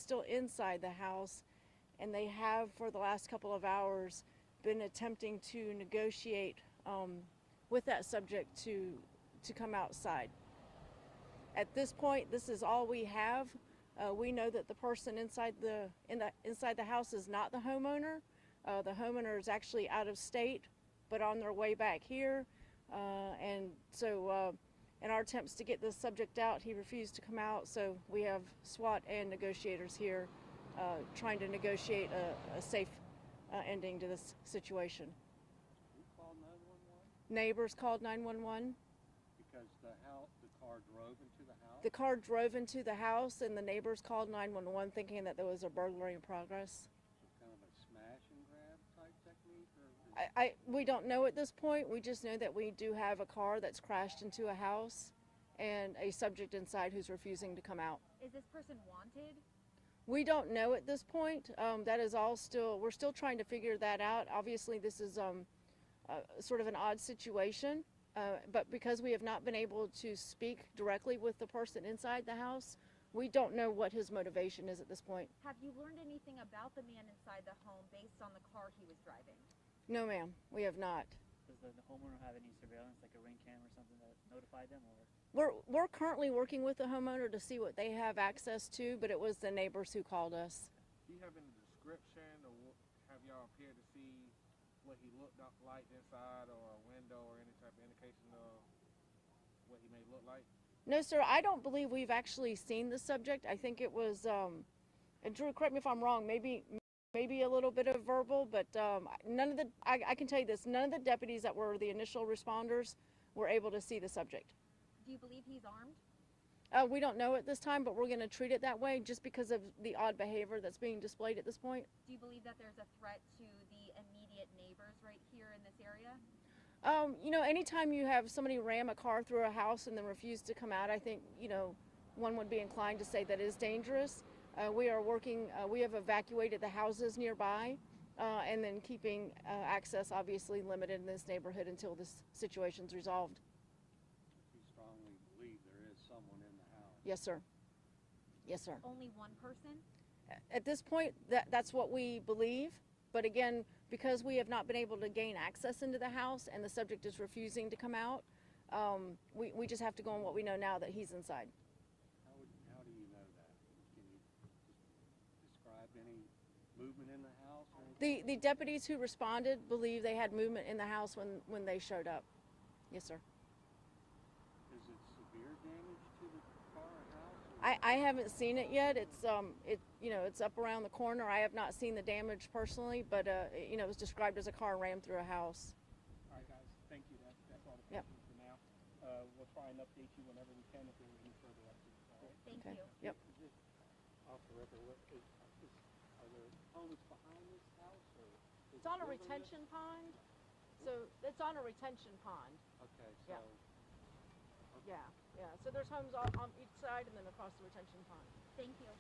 still inside the house, and they have for the last couple of hours been attempting to negotiate with that subject to come outside. At this point, this is all we have. We know that the person inside the house is not the homeowner. The homeowner is actually out of state, but on their way back here. And so in our attempts to get this subject out, he refused to come out. So we have SWAT and negotiators here trying to negotiate a safe ending to this situation. Who called 911? Neighbors called 911. Because the car drove into the house? The car drove into the house, and the neighbors called 911 thinking that there was a burglary in progress. So kind of a smash and grab type technique? We don't know at this point. We just know that we do have a car that's crashed into a house and a subject inside who's refusing to come out. Is this person wanted? We don't know at this point. That is all still, we're still trying to figure that out. Obviously, this is sort of an odd situation, but because we have not been able to speak directly with the person inside the house, we don't know what his motivation is at this point. Have you learned anything about the man inside the home based on the car he was driving? No, ma'am, we have not. Does the homeowner have any surveillance, like a ring cam or something that notified them, or? We're currently working with the homeowner to see what they have access to, but it was the neighbors who called us. Do you have any description, or have y'all appeared to see what he looked like inside, or a window, or any type of indication of what he may look like? No, sir, I don't believe we've actually seen the subject. I think it was, and Drew, correct me if I'm wrong, maybe a little bit of verbal, but none of the, I can tell you this, none of the deputies that were the initial responders were able to see the subject. Do you believe he's armed? We don't know at this time, but we're going to treat it that way just because of the odd behavior that's being displayed at this point. Do you believe that there's a threat to the immediate neighbors right here in this area? You know, anytime you have somebody ram a car through a house and then refuse to come out, I think, you know, one would be inclined to say that is dangerous. We are working, we have evacuated the houses nearby and then keeping access obviously limited in this neighborhood until this situation's resolved. You strongly believe there is someone in the house? Yes, sir. Yes, sir. Only one person? At this point, that's what we believe. But again, because we have not been able to gain access into the house and the subject is refusing to come out, we just have to go on what we know now that he's inside. How do you know that? Can you describe any movement in the house? Or anything? The deputies who responded believe they had movement in the house when they showed up. Yes, sir. Is it severe damage to the car or house? I haven't seen it yet. It's you know, it's up around the corner. I have not seen the damage personally, but you know, it was described as a car rammed through a house. All right, guys. Thank you. That's all the Yep. questions for now. We'll try and update you whenever we can if there are any further updates. All right. Thank Okay. you. Yep. Just off the record, are there homes behind this house? Or It's on a retention pond. So it's on a retention pond. Okay, so. Yeah. Yeah, yeah. So there's homes on each side and then across the retention pond. Thank you.